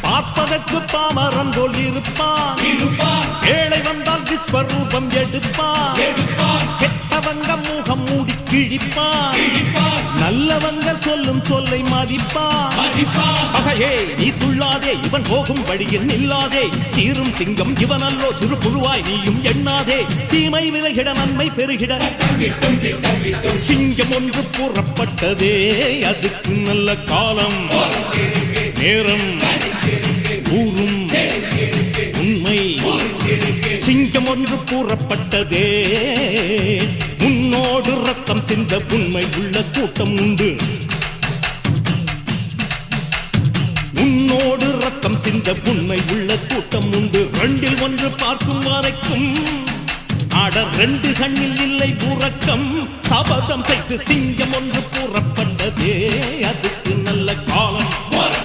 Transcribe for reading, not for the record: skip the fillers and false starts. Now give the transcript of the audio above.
பார்ப்பதற்கு பாமரன் போல் இருப்பான், ஏழை வந்தால் விஸ்வரூபம் எடுப்பான், கெட்டவங்க முகம் மூடி கிழிப்பான், நல்லவங்க சொல்லும் சொல்லை மதிப்பான். பகையே நீ துள்ளாதே, இவன் போகும் வழியில் நில்லாதே, சீரும் சிங்கம் இவனல்லோ சிறு புழுவாய் நீயும் எண்ணாதே, தீமை விலகிட நன்மை பெருகிட சிங்கம் ஒன்று கூறப்பட்டதே, அதுக்கு நல்ல காலம் நேரம் கூறும் உண்மை. சிங்கம் ஒன்று கூறப்பட்டதே, முன்னோடு ரத்தம் சிந்த உண்மை உள்ள கூட்டம் உண்டு, உன்னோடு ரத்தம் சிந்த உண்மை உள்ள கூட்டம் உண்டு. ரெண்டில் ஒன்று பார்க்கும் வரைக்கும் ஆட ரெண்டு கண்ணில் இல்லை உறக்கம், சபதம் செய்து சிங்கம் ஒன்று கூறப்பட்டதே, அதுக்கு நல்ல